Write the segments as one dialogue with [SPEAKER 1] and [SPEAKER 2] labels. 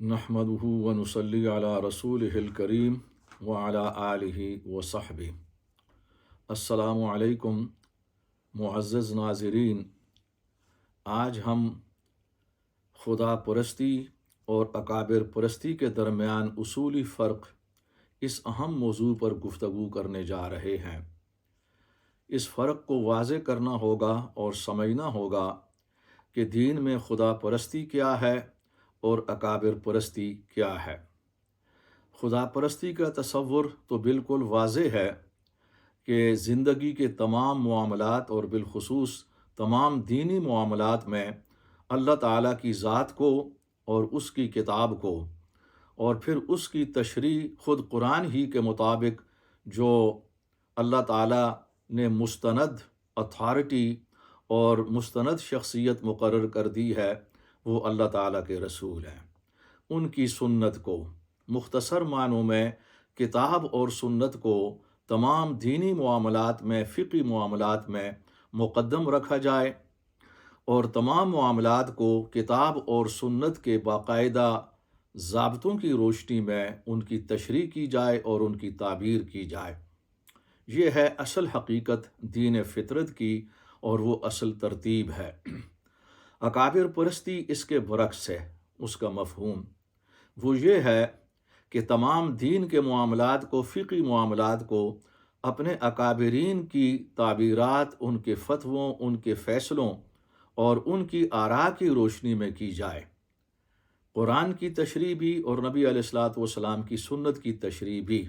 [SPEAKER 1] نحمدہ ونصلی علی رسولہ الکریم وعلی آلہ وصحبہ۔ السلام علیکم معزز ناظرین، آج ہم خدا پرستی اور اکابر پرستی کے درمیان اصولی فرق، اس اہم موضوع پر گفتگو کرنے جا رہے ہیں۔ اس فرق کو واضح کرنا ہوگا اور سمجھنا ہوگا کہ دین میں خدا پرستی کیا ہے اور اکابر پرستی کیا ہے۔ خدا پرستی کا تصور تو بالکل واضح ہے کہ زندگی کے تمام معاملات اور بالخصوص تمام دینی معاملات میں اللہ تعالیٰ کی ذات کو اور اس کی کتاب کو اور پھر اس کی تشریح خود قرآن ہی کے مطابق جو اللہ تعالیٰ نے مستند اتھارٹی اور مستند شخصیت مقرر کر دی ہے، وہ اللہ تعالیٰ کے رسول ہیں، ان کی سنت کو، مختصر معنوں میں کتاب اور سنت کو تمام دینی معاملات میں، فقہی معاملات میں مقدم رکھا جائے اور تمام معاملات کو کتاب اور سنت کے باقاعدہ ضابطوں کی روشنی میں ان کی تشریح کی جائے اور ان کی تعبیر کی جائے۔ یہ ہے اصل حقیقت دین فطرت کی اور وہ اصل ترتیب ہے۔ اکابر پرستی اس کے برعکس ہے۔ اس کا مفہوم وہ یہ ہے کہ تمام دین کے معاملات کو، فقہی معاملات کو اپنے اکابرین کی تعبیرات، ان کے فتووں، ان کے فیصلوں اور ان کی آراء کی روشنی میں کی جائے۔ قرآن کی تشریح بھی اور نبی علیہ الصلوۃ والسلام کی سنت کی تشریح بھی،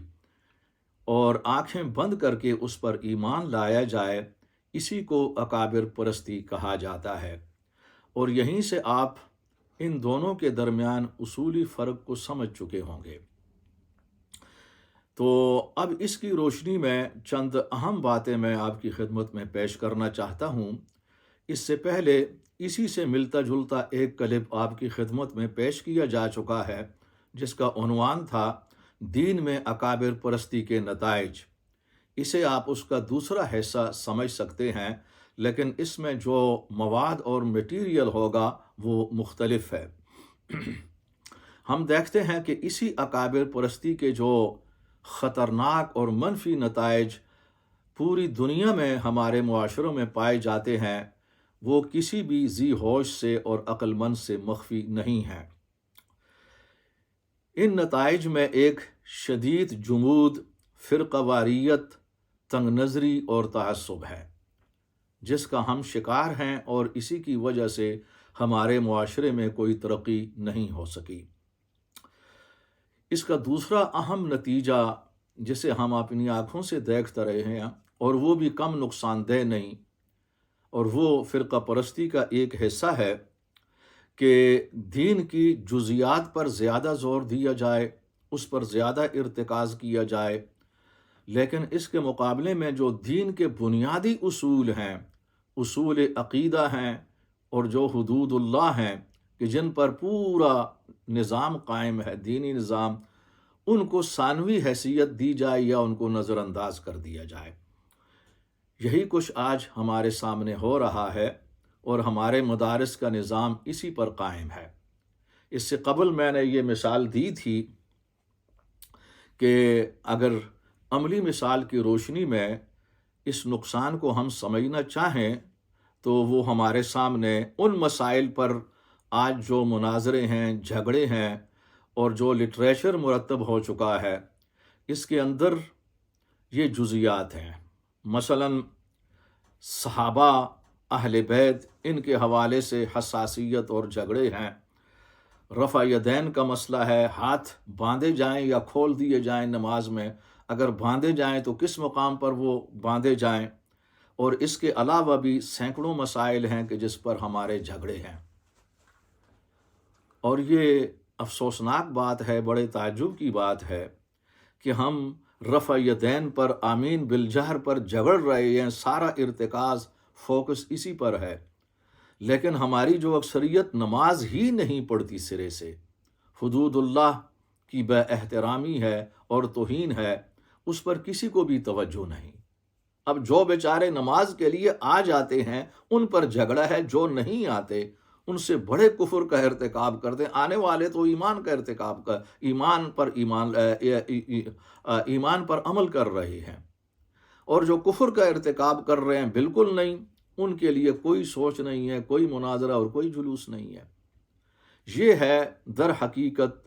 [SPEAKER 1] اور آنکھیں بند کر کے اس پر ایمان لایا جائے، اسی کو اکابر پرستی کہا جاتا ہے۔ اور یہیں سے آپ ان دونوں کے درمیان اصولی فرق کو سمجھ چکے ہوں گے۔ تو اب اس کی روشنی میں چند اہم باتیں میں آپ کی خدمت میں پیش کرنا چاہتا ہوں۔ اس سے پہلے اسی سے ملتا جلتا ایک کلپ آپ کی خدمت میں پیش کیا جا چکا ہے، جس کا عنوان تھا دین میں اکابر پرستی کے نتائج۔ اسے آپ اس کا دوسرا حصہ سمجھ سکتے ہیں، لیکن اس میں جو مواد اور میٹیریل ہوگا وہ مختلف ہے۔ ہم دیکھتے ہیں کہ اسی اکابر پرستی کے جو خطرناک اور منفی نتائج پوری دنیا میں ہمارے معاشروں میں پائے جاتے ہیں، وہ کسی بھی ذی ہوش سے اور عقل مند سے مخفی نہیں ہیں۔ ان نتائج میں ایک شدید جمود، فرقہ واریت، تنگ نظری اور تعصب ہے، جس کا ہم شکار ہیں، اور اسی کی وجہ سے ہمارے معاشرے میں کوئی ترقی نہیں ہو سکی۔ اس کا دوسرا اہم نتیجہ جسے ہم اپنی آنکھوں سے دیکھتے رہے ہیں، اور وہ بھی کم نقصان دہ نہیں، اور وہ فرقہ پرستی کا ایک حصہ ہے کہ دین کی جزیات پر زیادہ زور دیا جائے، اس پر زیادہ ارتکاز کیا جائے، لیکن اس کے مقابلے میں جو دین کے بنیادی اصول ہیں، اصول عقیدہ ہیں اور جو حدود اللہ ہیں کہ جن پر پورا نظام قائم ہے، دینی نظام، ان کو ثانوی حیثیت دی جائے یا ان کو نظر انداز کر دیا جائے۔ یہی کچھ آج ہمارے سامنے ہو رہا ہے، اور ہمارے مدارس کا نظام اسی پر قائم ہے۔ اس سے قبل میں نے یہ مثال دی تھی کہ اگر عملی مثال کی روشنی میں اس نقصان کو ہم سمجھنا چاہیں تو وہ ہمارے سامنے ان مسائل پر آج جو مناظرے ہیں، جھگڑے ہیں، اور جو لٹریچر مرتب ہو چکا ہے، اس کے اندر یہ جزیات ہیں۔ مثلاً صحابہ، اہل بیت، ان کے حوالے سے حساسیت اور جھگڑے ہیں۔ رفع یدین کا مسئلہ ہے، ہاتھ باندھے جائیں یا کھول دیے جائیں نماز میں، اگر باندھے جائیں تو کس مقام پر وہ باندھے جائیں، اور اس کے علاوہ بھی سینکڑوں مسائل ہیں کہ جس پر ہمارے جھگڑے ہیں۔ اور یہ افسوسناک بات ہے، بڑے تعجب کی بات ہے کہ ہم رفع یدین پر، آمین بالجہر پر جھگڑ رہے ہیں، سارا ارتکاز، فوکس اسی پر ہے، لیکن ہماری جو اکثریت نماز ہی نہیں پڑھتی سرے سے، حدود اللہ کی بے احترامی ہے اور توہین ہے، اس پر کسی کو بھی توجہ نہیں۔ اب جو بیچارے نماز کے لیے آ جاتے ہیں ان پر جھگڑا ہے، جو نہیں آتے ان سے بڑے کفر کا ارتکاب کرتے ہیں، آنے والے تو ایمان کا ارتکاب کر ایمان پر عمل کر رہے ہیں، اور جو کفر کا ارتکاب کر رہے ہیں بالکل نہیں، ان کے لیے کوئی سوچ نہیں ہے، کوئی مناظرہ اور کوئی جلوس نہیں ہے۔ یہ ہے در حقیقت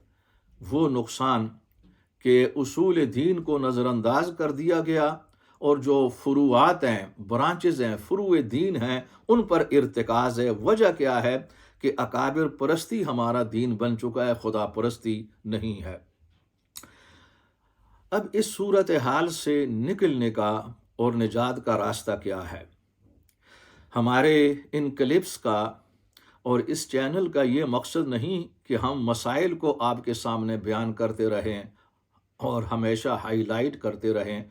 [SPEAKER 1] وہ نقصان کہ اصول دین کو نظر انداز کر دیا گیا، اور جو فروعات ہیں، برانچز ہیں، فروع دین ہیں، ان پر ارتکاز ہے۔ وجہ کیا ہے کہ اکابر پرستی ہمارا دین بن چکا ہے، خدا پرستی نہیں ہے۔ اب اس صورتحال سے نکلنے کا اور نجات کا راستہ کیا ہے؟ ہمارے ان کلپس کا اور اس چینل کا یہ مقصد نہیں کہ ہم مسائل کو آپ کے سامنے بیان کرتے رہیں اور ہمیشہ ہائی لائٹ کرتے رہیں،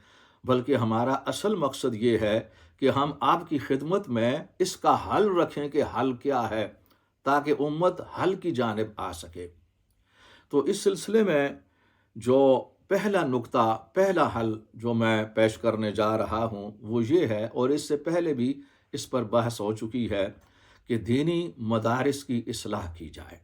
[SPEAKER 1] بلکہ ہمارا اصل مقصد یہ ہے کہ ہم آپ کی خدمت میں اس کا حل رکھیں کہ حل کیا ہے، تاکہ امت حل کی جانب آ سکے۔ تو اس سلسلے میں جو پہلا نقطہ، پہلا حل جو میں پیش کرنے جا رہا ہوں وہ یہ ہے، اور اس سے پہلے بھی اس پر بحث ہو چکی ہے، کہ دینی مدارس کی اصلاح کی جائے،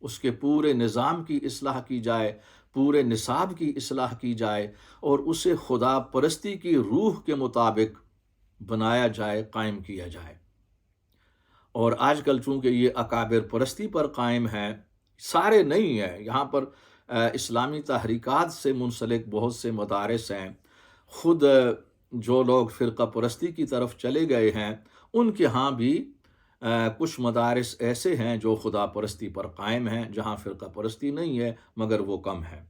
[SPEAKER 1] اس کے پورے نظام کی اصلاح کی جائے، پورے نصاب کی اصلاح کی جائے، اور اسے خدا پرستی کی روح کے مطابق بنایا جائے، قائم کیا جائے۔ اور آج کل چونکہ یہ اکابر پرستی پر قائم ہے، سارے نہیں ہیں، یہاں پر اسلامی تحریکات سے منسلک بہت سے مدارس ہیں، خود جو لوگ فرقہ پرستی کی طرف چلے گئے ہیں ان کے ہاں بھی کچھ مدارس ایسے ہیں جو خدا پرستی پر قائم ہیں، جہاں فرقہ پرستی نہیں ہے مگر وہ کم ہے۔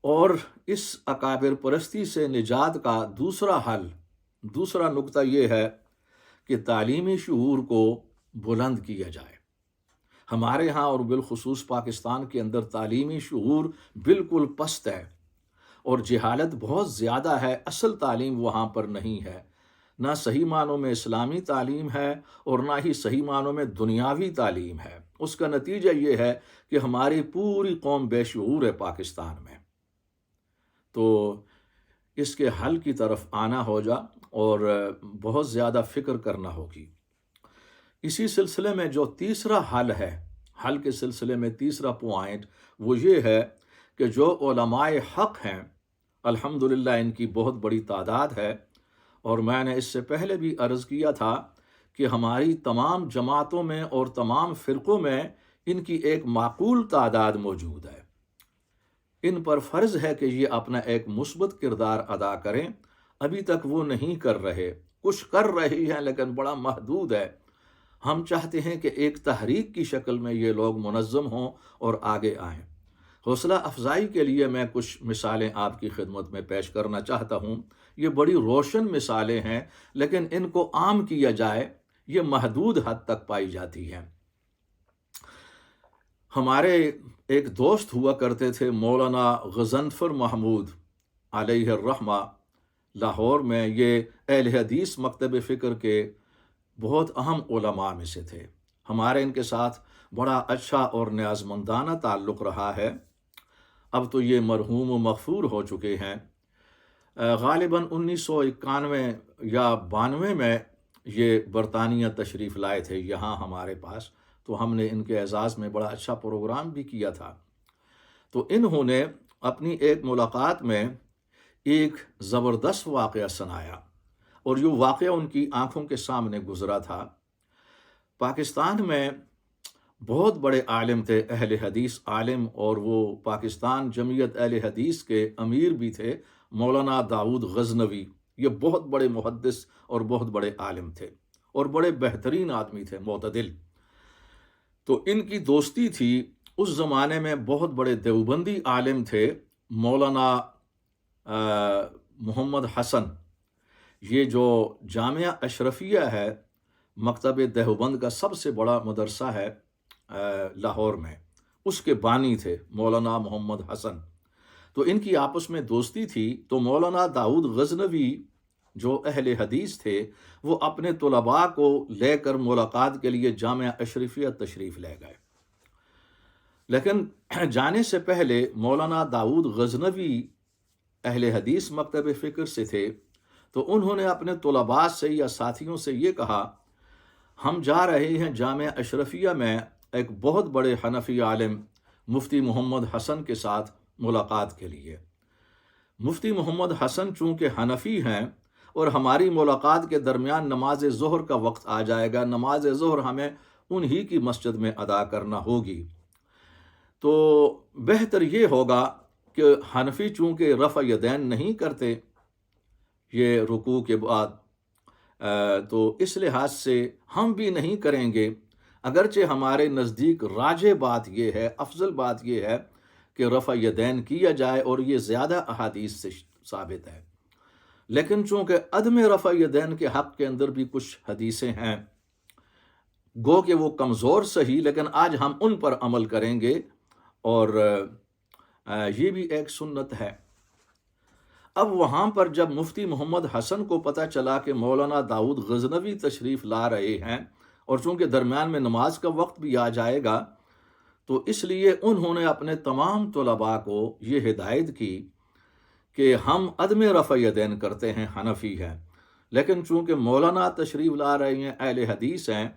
[SPEAKER 1] اور اس اکابر پرستی سے نجات کا دوسرا حل، دوسرا نقطہ یہ ہے کہ تعلیمی شعور کو بلند کیا جائے۔ ہمارے ہاں اور بالخصوص پاکستان کے اندر تعلیمی شعور بالکل پست ہے، اور جہالت بہت زیادہ ہے، اصل تعلیم وہاں پر نہیں ہے، نہ صحیح معنوں میں اسلامی تعلیم ہے اور نہ ہی صحیح معنوں میں دنیاوی تعلیم ہے۔ اس کا نتیجہ یہ ہے کہ ہماری پوری قوم بے شعور ہے پاکستان میں۔ تو اس کے حل کی طرف آنا ہوگا اور بہت زیادہ فکر کرنا ہوگی۔ اسی سلسلے میں جو تیسرا حل ہے، حل کے سلسلے میں تیسرا پوائنٹ وہ یہ ہے کہ جو علماء حق ہیں، الحمدللہ ان کی بہت بڑی تعداد ہے، اور میں نے اس سے پہلے بھی عرض کیا تھا کہ ہماری تمام جماعتوں میں اور تمام فرقوں میں ان کی ایک معقول تعداد موجود ہے۔ ان پر فرض ہے کہ یہ اپنا ایک مثبت کردار ادا کریں، ابھی تک وہ نہیں کر رہے، کچھ کر رہے ہیں لیکن بڑا محدود ہے۔ ہم چاہتے ہیں کہ ایک تحریک کی شکل میں یہ لوگ منظم ہوں اور آگے آئیں۔ حوصلہ افزائی کے لیے میں کچھ مثالیں آپ کی خدمت میں پیش کرنا چاہتا ہوں۔ یہ بڑی روشن مثالیں ہیں، لیکن ان کو عام کیا جائے یہ محدود حد تک پائی جاتی ہیں۔ ہمارے ایک دوست ہوا کرتے تھے مولانا غضنفر محمود علیہ الرحمہ، لاہور میں، یہ اہل حدیث مکتب فکر کے بہت اہم علماء میں سے تھے۔ ہمارے ان کے ساتھ بڑا اچھا اور نیازمندانہ تعلق رہا ہے۔ اب تو یہ مرحوم و مغفور ہو چکے ہیں۔ غالباً 1991 یا 92 میں یہ برطانیہ تشریف لائے تھے یہاں ہمارے پاس، تو ہم نے ان کے اعزاز میں بڑا اچھا پروگرام بھی کیا تھا۔ تو انہوں نے اپنی ایک ملاقات میں ایک زبردست واقعہ سنایا، اور یہ واقعہ ان کی آنکھوں کے سامنے گزرا تھا۔ پاکستان میں بہت بڑے عالم تھے، اہل حدیث عالم، اور وہ پاکستان جمعیت اہل حدیث کے امیر بھی تھے، مولانا داؤد غزنوی۔ یہ بہت بڑے محدث اور بہت بڑے عالم تھے، اور بڑے بہترین آدمی تھے، معتدل۔ تو ان کی دوستی تھی۔ اس زمانے میں بہت بڑے دیوبندی عالم تھے، مولانا محمد حسن۔ یہ جو جامعہ اشرفیہ ہے، مکتب دیوبند کا سب سے بڑا مدرسہ ہے لاہور میں، اس کے بانی تھے مولانا محمد حسن۔ تو ان کی آپس میں دوستی تھی۔ تو مولانا داؤد غزنوی جو اہل حدیث تھے، وہ اپنے طلباء کو لے کر ملاقات کے لیے جامعہ اشرفیہ تشریف لے گئے، لیکن جانے سے پہلے مولانا داؤد غزنوی اہل حدیث مکتب فکر سے تھے، تو انہوں نے اپنے طلباء سے یا ساتھیوں سے یہ کہا، ہم جا رہے ہیں جامعہ اشرفیہ میں ایک بہت بڑے حنفی عالم مفتی محمد حسن کے ساتھ ملاقات کے لیے۔ مفتی محمد حسن چونکہ حنفی ہیں اور ہماری ملاقات کے درمیان نماز ظہر کا وقت آ جائے گا، نماز ظہر ہمیں انہی کی مسجد میں ادا کرنا ہوگی، تو بہتر یہ ہوگا کہ حنفی چونکہ رفع یدین نہیں کرتے یہ رکوع کے بعد، تو اس لحاظ سے ہم بھی نہیں کریں گے، اگرچہ ہمارے نزدیک راجح بات یہ ہے، افضل بات یہ ہے کہ رفع یدین کیا جائے، اور یہ زیادہ احادیث سے ثابت ہے، لیکن چونکہ عدم رفع یدین کے حق کے اندر بھی کچھ حدیثیں ہیں، گو کہ وہ کمزور صحیح، لیکن آج ہم ان پر عمل کریں گے، اور یہ بھی ایک سنت ہے۔ اب وہاں پر جب مفتی محمد حسن کو پتہ چلا کہ مولانا داؤد غزنوی تشریف لا رہے ہیں، اور چونکہ درمیان میں نماز کا وقت بھی آ جائے گا، تو اس لیے انہوں نے اپنے تمام طلباء کو یہ ہدایت کی کہ ہم عدم رفع یدین کرتے ہیں، حنفی ہیں، لیکن چونکہ مولانا تشریف لا رہے ہیں، اہل حدیث ہیں،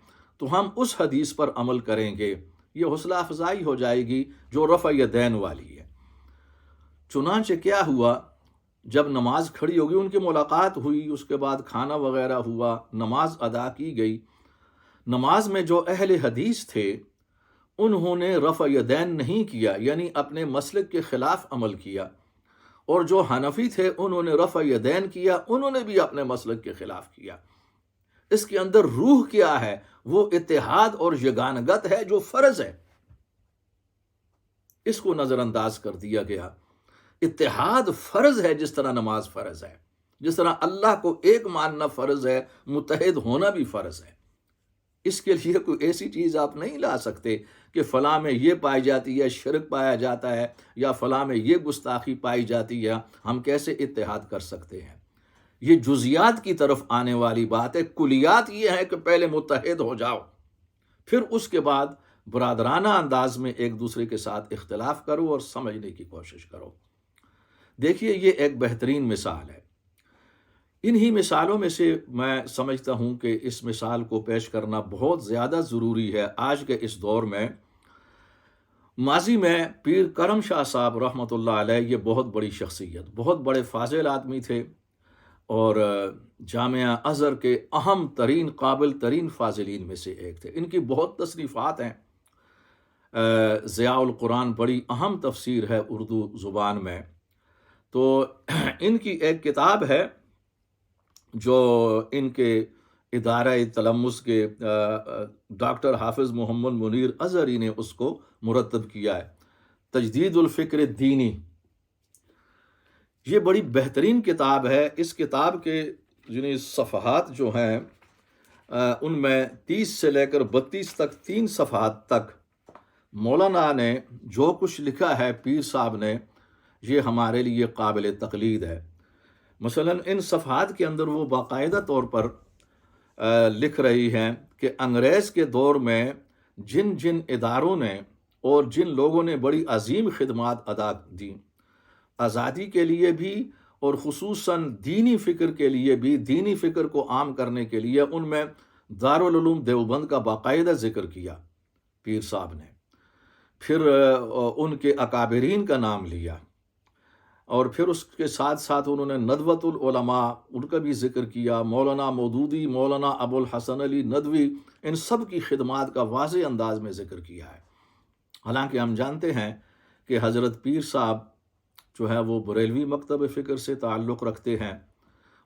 [SPEAKER 1] تو ہم اس حدیث پر عمل کریں گے، یہ حوصلہ افزائی ہو جائے گی جو رفع یدین والی ہے۔ چنانچہ کیا ہوا، جب نماز کھڑی ہوگی، ان کی ملاقات ہوئی، اس کے بعد کھانا وغیرہ ہوا، نماز ادا کی گئی۔ نماز میں جو اہل حدیث تھے انہوں نے رفع یدین نہیں کیا، یعنی اپنے مسلک کے خلاف عمل کیا، اور جو حنفی تھے انہوں نے رفع یدین کیا، انہوں نے بھی اپنے مسلک کے خلاف کیا۔ اس کے اندر روح کیا ہے؟ وہ اتحاد اور یگانگت ہے جو فرض ہے، اس کو نظر انداز کر دیا گیا۔ اتحاد فرض ہے، جس طرح نماز فرض ہے، جس طرح اللہ کو ایک ماننا فرض ہے، متحد ہونا بھی فرض ہے۔ اس کے لیے کوئی ایسی چیز آپ نہیں لا سکتے کہ فلاں میں یہ پائی جاتی ہے، شرک پایا جاتا ہے، یا فلاں میں یہ گستاخی پائی جاتی ہے، ہم کیسے اتحاد کر سکتے ہیں؟ یہ جزیات کی طرف آنے والی بات ہے۔ کلیات یہ ہے کہ پہلے متحد ہو جاؤ، پھر اس کے بعد برادرانہ انداز میں ایک دوسرے کے ساتھ اختلاف کرو اور سمجھنے کی کوشش کرو۔ دیکھیے، یہ ایک بہترین مثال ہے۔ انہی مثالوں میں سے میں سمجھتا ہوں کہ اس مثال کو پیش کرنا بہت زیادہ ضروری ہے آج کے اس دور میں۔ ماضی میں پیر کرم شاہ صاحب رحمۃ اللہ علیہ، یہ بہت بڑی شخصیت، بہت بڑے فاضل آدمی تھے، اور جامعہ ازہر کے اہم ترین، قابل ترین فاضلین میں سے ایک تھے۔ ان کی بہت تصنیفات ہیں۔ ضیاء القرآن بڑی اہم تفسیر ہے اردو زبان میں، تو ان کی ایک کتاب ہے جو ان کے ادارہ تلمس کے ڈاکٹر حافظ محمد منیر ازہری نے اس کو مرتب کیا ہے، تجدید الفکر الدینی۔ یہ بڑی بہترین کتاب ہے۔ اس کتاب کے یعنی صفحات جو ہیں ان میں 30 سے لے کر 32 تک، 3 صفحات تک مولانا نے جو کچھ لکھا ہے، پیر صاحب نے، یہ ہمارے لیے قابل تقلید ہے۔ مثلا ان صفحات کے اندر وہ باقاعدہ طور پر لکھ رہی ہیں کہ انگریز کے دور میں جن جن اداروں نے اور جن لوگوں نے بڑی عظیم خدمات ادا دیں، آزادی کے لیے بھی اور خصوصاً دینی فکر کے لیے بھی، دینی فکر کو عام کرنے کے لیے، ان میں دارالعلوم دیوبند کا باقاعدہ ذکر کیا پیر صاحب نے۔ پھر ان کے اکابرین کا نام لیا، اور پھر اس کے ساتھ ساتھ انہوں نے ندوۃ العلماء، ان کا بھی ذکر کیا، مولانا مودودی، مولانا ابو الحسن علی ندوی، ان سب کی خدمات کا واضح انداز میں ذکر کیا ہے۔ حالانکہ ہم جانتے ہیں کہ حضرت پیر صاحب جو ہے وہ بریلوی مکتب فکر سے تعلق رکھتے ہیں،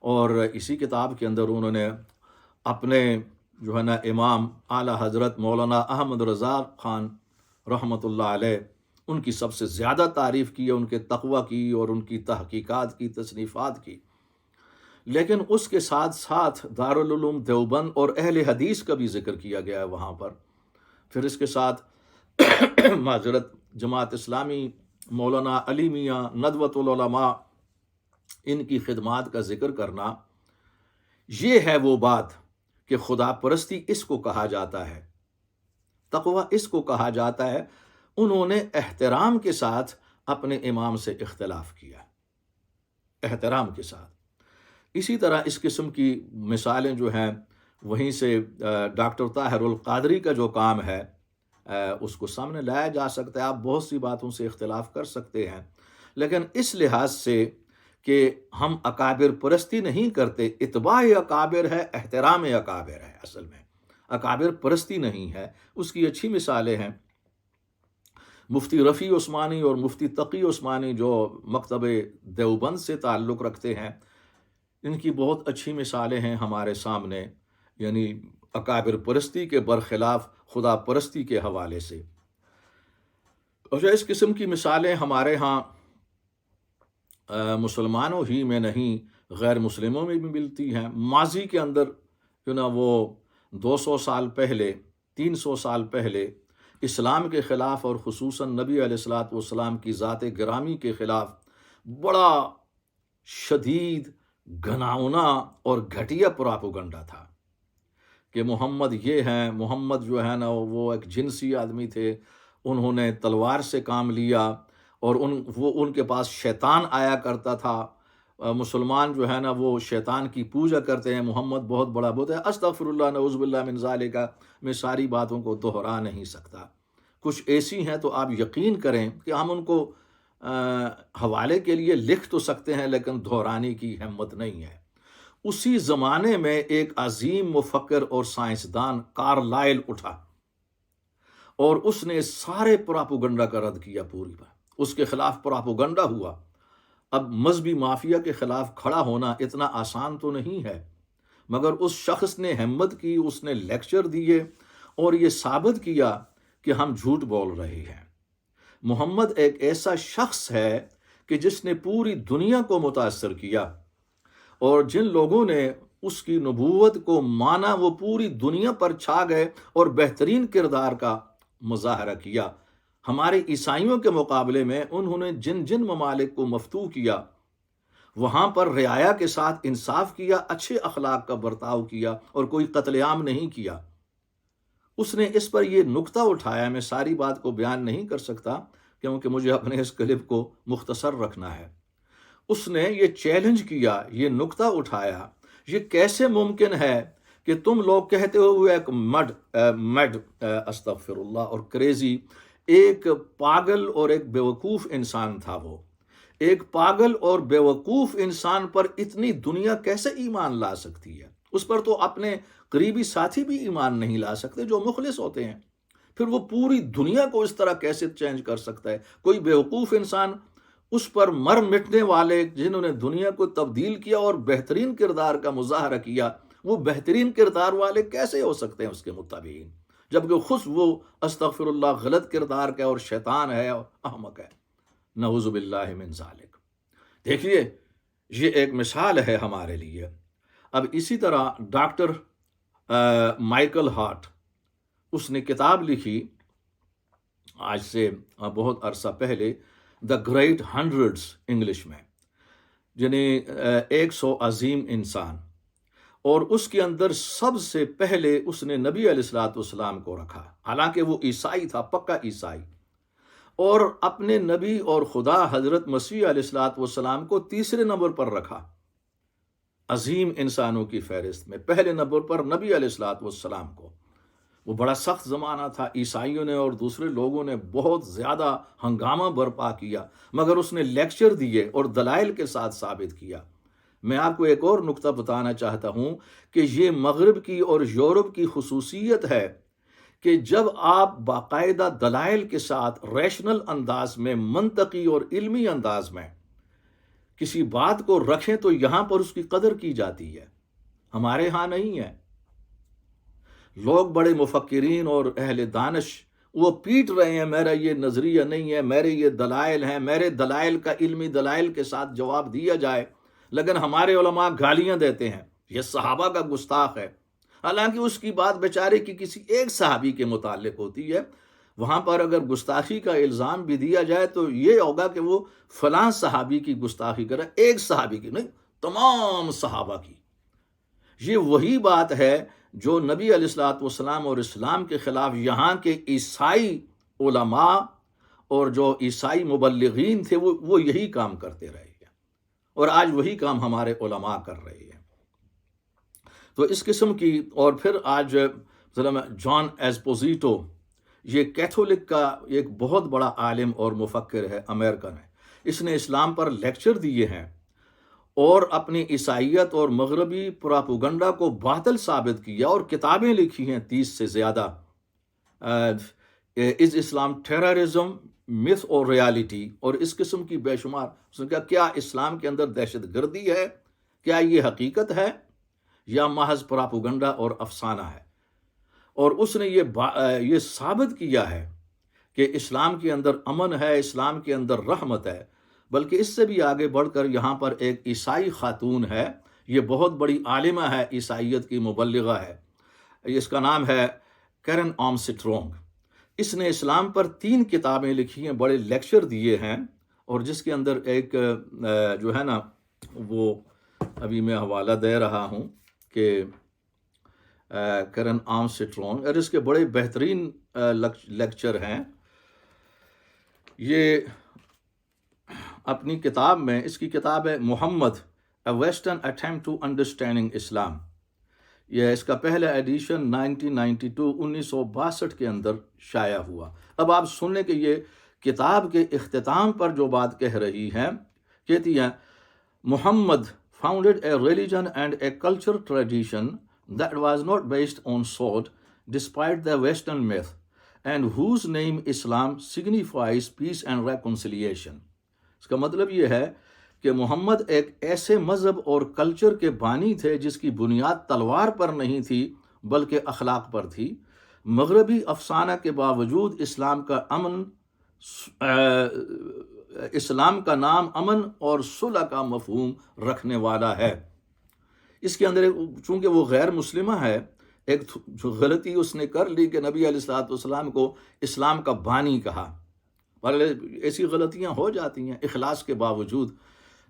[SPEAKER 1] اور اسی کتاب کے اندر انہوں نے اپنے جو ہے نا امام اعلیٰ حضرت مولانا احمد رضا خان رحمۃ اللہ علیہ، ان کی سب سے زیادہ تعریف کی ہے، ان کے تقوی کی اور ان کی تحقیقات کی، تصنیفات کی۔ لیکن اس کے ساتھ ساتھ دارالعلوم دیوبند اور اہل حدیث کا بھی ذکر کیا گیا ہے وہاں پر۔ پھر اس کے ساتھ معذرت، جماعت اسلامی، مولانا علی میاں، ندوۃ العلماء، ان کی خدمات کا ذکر کرنا، یہ ہے وہ بات کہ خدا پرستی اس کو کہا جاتا ہے، تقوی اس کو کہا جاتا ہے۔ انہوں نے احترام کے ساتھ اپنے امام سے اختلاف کیا، احترام کے ساتھ۔ اسی طرح اس قسم کی مثالیں جو ہیں وہیں سے ڈاکٹر طاہر القادری کا جو کام ہے اس کو سامنے لایا جا سکتا ہے۔ آپ بہت سی باتوں سے اختلاف کر سکتے ہیں، لیکن اس لحاظ سے کہ ہم اکابر پرستی نہیں کرتے، اتباع اکابر ہے، احترام اکابر ہے، اصل میں اکابر پرستی نہیں ہے۔ اس کی اچھی مثالیں ہیں مفتی رفیع عثمانی اور مفتی تقی عثمانی جو مکتب دیوبند سے تعلق رکھتے ہیں، ان کی بہت اچھی مثالیں ہیں ہمارے سامنے، یعنی اکابر پرستی کے برخلاف خدا پرستی کے حوالے سے۔ اور اس قسم کی مثالیں ہمارے ہاں مسلمانوں ہی میں نہیں، غیر مسلموں میں بھی ملتی ہیں۔ ماضی کے اندر وہ 200 سال پہلے، 300 سال پہلے اسلام کے خلاف اور خصوصاً نبی علیہ الصلاۃ والسلام کی ذات گرامی کے خلاف بڑا شدید، گھناؤنا اور گھٹیا پراپوگنڈا تھا کہ محمد یہ ہیں، محمد جو ہے نا وہ ایک جنسی آدمی تھے، انہوں نے تلوار سے کام لیا، اور ان کے پاس شیطان آیا کرتا تھا، مسلمان جو ہے نا وہ شیطان کی پوجا کرتے ہیں، محمد بہت بڑا بت ہے۔ استغفر اللہ، نعوذ باللہ من ذالک، میں ساری باتوں کو دہرا نہیں سکتا، کچھ ایسی ہیں تو آپ یقین کریں کہ ہم ان کو حوالے کے لیے لکھ تو سکتے ہیں لیکن دہرانے کی ہمت نہیں ہے۔ اسی زمانے میں ایک عظیم مفکر اور سائنسدان کارلائل اٹھا اور اس نے سارے پراپوگنڈا کا رد کیا، پوری بات اس کے خلاف پراپوگنڈا ہوا۔ اب مذہبی مافیا کے خلاف کھڑا ہونا اتنا آسان تو نہیں ہے، مگر اس شخص نے ہمت کی، اس نے لیکچر دیے اور یہ ثابت کیا کہ ہم جھوٹ بول رہے ہیں۔ محمد ایک ایسا شخص ہے کہ جس نے پوری دنیا کو متاثر کیا، اور جن لوگوں نے اس کی نبوت کو مانا وہ پوری دنیا پر چھا گئے اور بہترین کردار کا مظاہرہ کیا۔ ہمارے عیسائیوں کے مقابلے میں انہوں نے جن جن ممالک کو مفتوح کیا وہاں پر رعایا کے ساتھ انصاف کیا، اچھے اخلاق کا برتاؤ کیا اور کوئی قتل عام نہیں کیا۔ اس نے اس پر یہ نقطہ اٹھایا، میں ساری بات کو بیان نہیں کر سکتا کیونکہ مجھے اپنے اس کلپ کو مختصر رکھنا ہے۔ اس نے یہ چیلنج کیا، یہ نقطہ اٹھایا، یہ کیسے ممکن ہے کہ تم لوگ کہتے ہو ایک مڈ استغفر اللہ اور کریزی، ایک پاگل اور ایک بیوقوف انسان تھا، وہ ایک پاگل اور بیوقوف انسان پر اتنی دنیا کیسے ایمان لا سکتی ہے؟ اس پر تو اپنے قریبی ساتھی بھی ایمان نہیں لا سکتے جو مخلص ہوتے ہیں، پھر وہ پوری دنیا کو اس طرح کیسے چینج کر سکتا ہے؟ کوئی بیوقوف انسان، اس پر مر مٹنے والے جنہوں نے دنیا کو تبدیل کیا اور بہترین کردار کا مظاہرہ کیا، وہ بہترین کردار والے کیسے ہو سکتے ہیں اس کے متابعین، جبکہ خود وہ استغفر اللہ غلط کردار کا اور شیطان ہے اور احمق ہے، نعوذ باللہ من ذالک۔ دیکھیے یہ ایک مثال ہے ہمارے لیے۔ اب اسی طرح ڈاکٹر مائیکل ہارٹ، اس نے کتاب لکھی آج سے بہت عرصہ پہلے، دا گریٹ ہنڈریڈس انگلش میں، یعنی 100 عظیم انسان، اور اس کے اندر سب سے پہلے اس نے نبی علیہ الصلوۃ والسلام کو رکھا، حالانکہ وہ عیسائی تھا، پکا عیسائی، اور اپنے نبی اور خدا حضرت مسیح علیہ الصلوۃ والسلام کو تیسرے نمبر پر رکھا عظیم انسانوں کی فہرست میں، پہلے نمبر پر نبی علیہ الصلوۃ والسلام کو۔ وہ بڑا سخت زمانہ تھا، عیسائیوں نے اور دوسرے لوگوں نے بہت زیادہ ہنگامہ برپا کیا، مگر اس نے لیکچر دیے اور دلائل کے ساتھ ثابت کیا۔ میں آپ کو ایک اور نقطہ بتانا چاہتا ہوں کہ یہ مغرب کی اور یورپ کی خصوصیت ہے کہ جب آپ باقاعدہ دلائل کے ساتھ ریشنل انداز میں، منطقی اور علمی انداز میں کسی بات کو رکھیں تو یہاں پر اس کی قدر کی جاتی ہے، ہمارے ہاں نہیں ہے۔ لوگ بڑے مفکرین اور اہل دانش وہ پیٹ رہے ہیں، میرا یہ نظریہ نہیں ہے، میرے یہ دلائل ہیں، میرے دلائل کا علمی دلائل کے ساتھ جواب دیا جائے، لیکن ہمارے علماء گالیاں دیتے ہیں، یہ صحابہ کا گستاخ ہے، حالانکہ اس کی بات بیچارے کی کسی ایک صحابی کے متعلق ہوتی ہے۔ وہاں پر اگر گستاخی کا الزام بھی دیا جائے تو یہ ہوگا کہ وہ فلاں صحابی کی گستاخی کرے، ایک صحابی کی نہیں، تمام صحابہ کی۔ یہ وہی بات ہے جو نبی علیہ الصلوۃ والسلام اور اسلام کے خلاف یہاں کے عیسائی علماء اور جو عیسائی مبلغین تھے وہ یہی کام کرتے رہے ہیں، اور آج وہی کام ہمارے علماء کر رہے ہیں۔ تو اس قسم کی، اور پھر آج جان ایسپوزیٹو، یہ کیتھولک کا ایک بہت بڑا عالم اور مفکر ہے، امریکن ہے. اس نے اسلام پر لیکچر دیے ہیں اور اپنی عیسائیت اور مغربی پراپوگنڈا کو باطل ثابت کیا، اور کتابیں لکھی ہیں 30 سے زیادہ. از اسلام ٹیررزم myth اور ریالٹی، اور اس قسم کی بے شمار. اس نے کہا کیا اسلام کے اندر دہشت گردی ہے، کیا یہ حقیقت ہے یا محض پراپوگنڈا اور افسانہ ہے. اور اس نے یہ ثابت کیا ہے کہ اسلام کے اندر امن ہے، اسلام کے اندر رحمت ہے. بلکہ اس سے بھی آگے بڑھ کر یہاں پر ایک عیسائی خاتون ہے، یہ بہت بڑی عالمہ ہے، عیسائیت کی مبلغہ ہے. اس کا نام ہے کیرن آرمسٹرونگ. اس نے اسلام پر 3 کتابیں لکھی ہیں، بڑے لیکچر دیے ہیں، اور جس کے اندر ایک جو ہے نا وہ ابھی میں حوالہ دے رہا ہوں کہ کیرن آرمسٹرونگ، اور اس کے بڑے بہترین لیکچر ہیں. یہ اپنی کتاب میں، اس کی کتاب ہے محمد A Western Attempt to Understanding Islam. یہ اس کا پہلا ایڈیشن 1962 کے اندر شائع ہوا. اب آپ سن لیں کہ یہ کتاب کے اختتام پر جو بات کہہ رہی ہے، کہتی ہے محمد founded a religion and a cultural tradition that was not based on sword despite the Western myth, and whose name Islam signifies peace and reconciliation. اس کا مطلب یہ ہے کہ محمد ایک ایسے مذہب اور کلچر کے بانی تھے جس کی بنیاد تلوار پر نہیں تھی بلکہ اخلاق پر تھی. مغربی افسانہ کے باوجود اسلام کا نام امن اور صلح کا مفہوم رکھنے والا ہے. اس کے اندر چونکہ وہ غیر مسلمہ ہے، ایک غلطی اس نے کر لی کہ نبی علیہ الصلوۃ والسلام کو اسلام کا بانی کہا. ایسی غلطیاں ہو جاتی ہیں. اخلاص کے باوجود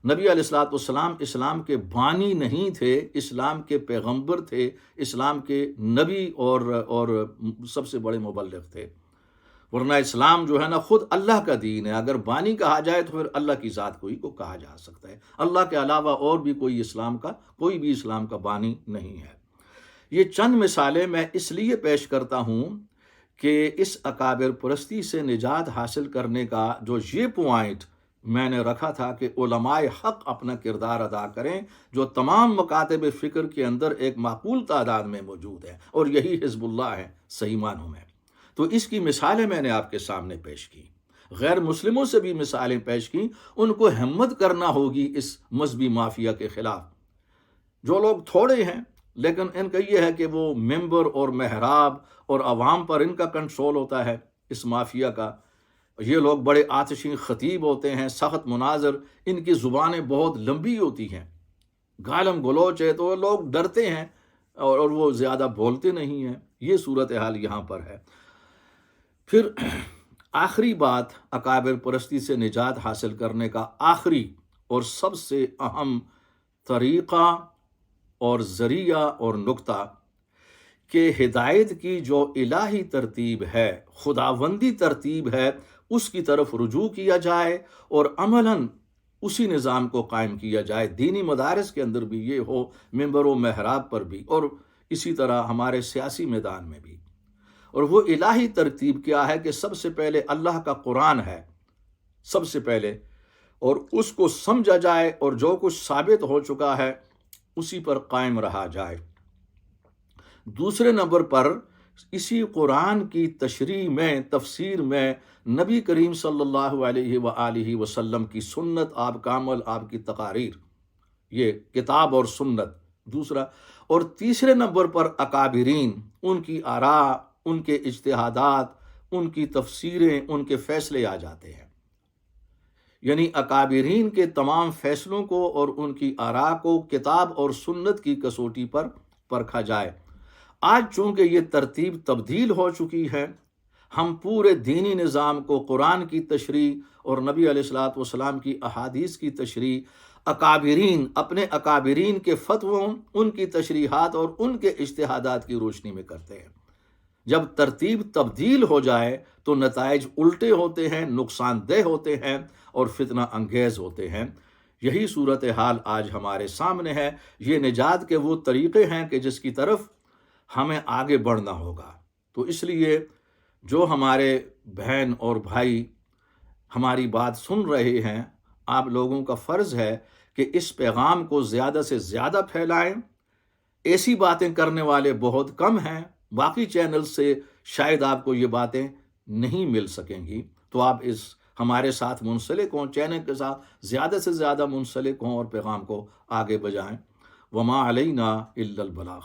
[SPEAKER 1] نبی علیہ الصلوۃ والسلام اسلام کے بانی نہیں تھے، اسلام کے پیغمبر تھے، اسلام کے نبی اور سب سے بڑے مبلغ تھے. ورنہ اسلام جو ہے نا خود اللہ کا دین ہے. اگر بانی کہا جائے تو پھر اللہ کی ذات کو کہا جا سکتا ہے. اللہ کے علاوہ اور بھی کوئی بھی اسلام کا بانی نہیں ہے. یہ چند مثالیں میں اس لیے پیش کرتا ہوں کہ اس اکابر پرستی سے نجات حاصل کرنے کا جو یہ پوائنٹ میں نے رکھا تھا کہ علماء حق اپنا کردار ادا کریں، جو تمام مکاتب فکر کے اندر ایک معقول تعداد میں موجود ہے، اور یہی حزب اللہ ہے صحیح معنوں میں. تو اس کی مثالیں میں نے آپ کے سامنے پیش کی. غیر مسلموں سے بھی مثالیں پیش کی. ان کو ہمت کرنا ہوگی اس مذہبی مافیا کے خلاف. جو لوگ تھوڑے ہیں لیکن ان کا یہ ہے کہ وہ ممبر اور محراب اور عوام پر ان کا کنٹرول ہوتا ہے اس مافیا کا. یہ لوگ بڑے آتشین خطیب ہوتے ہیں، سخت مناظر، ان کی زبانیں بہت لمبی ہوتی ہیں، گالم گلوچ ہے، تو لوگ ڈرتے ہیں اور وہ زیادہ بولتے نہیں ہیں. یہ صورتحال یہاں پر ہے. پھر آخری بات، اکابر پرستی سے نجات حاصل کرنے کا آخری اور سب سے اہم طریقہ اور ذریعہ اور نقطہ، کہ ہدایت کی جو الہی ترتیب ہے، خداوندی ترتیب ہے، اس کی طرف رجوع کیا جائے اور عملاً اسی نظام کو قائم کیا جائے. دینی مدارس کے اندر بھی یہ ہو، ممبر و محراب پر بھی، اور اسی طرح ہمارے سیاسی میدان میں بھی. اور وہ الہی ترتیب کیا ہے کہ سب سے پہلے اللہ کا قرآن ہے سب سے پہلے، اور اس کو سمجھا جائے اور جو کچھ ثابت ہو چکا ہے اسی پر قائم رہا جائے. دوسرے نمبر پر اسی قرآن کی تشریح میں، تفسیر میں نبی کریم صلی اللہ علیہ وآلہ وسلم کی سنت، آپ کا عمل، آپ کی تقاریر، یہ کتاب اور سنت دوسرا. اور تیسرے نمبر پر اکابرین، ان کی آراء، ان کے اجتہادات، ان کی تفسیریں، ان کے فیصلے آ جاتے ہیں. یعنی اکابرین کے تمام فیصلوں کو اور ان کی آراء کو کتاب اور سنت کی کسوٹی پر پرکھا جائے. آج چونکہ یہ ترتیب تبدیل ہو چکی ہے، ہم پورے دینی نظام کو قرآن کی تشریح اور نبی علیہ الصلوۃ والسلام کی احادیث کی تشریح، اکابرین، اپنے اکابرین کے فتووں، ان کی تشریحات اور ان کے اجتہادات کی روشنی میں کرتے ہیں. جب ترتیب تبدیل ہو جائے تو نتائج الٹے ہوتے ہیں، نقصان دہ ہوتے ہیں اور فتنہ انگیز ہوتے ہیں. یہی صورتحال آج ہمارے سامنے ہے۔ یہ نجات کے وہ طریقے ہیں کہ جس کی طرف ہمیں آگے بڑھنا ہوگا۔ تو اس لیے جو ہمارے بہن اور بھائی ہماری بات سن رہے ہیں، آپ لوگوں کا فرض ہے کہ اس پیغام کو زیادہ سے زیادہ پھیلائیں۔ ایسی باتیں کرنے والے بہت کم ہیں، باقی چینل سے شاید آپ کو یہ باتیں نہیں مل سکیں گی۔ تو آپ اس ہمارے ساتھ منسلک ہوں، چینل کے ساتھ زیادہ سے زیادہ منسلک ہوں اور پیغام کو آگے بجائیں۔ وما علینا الا البلاغ۔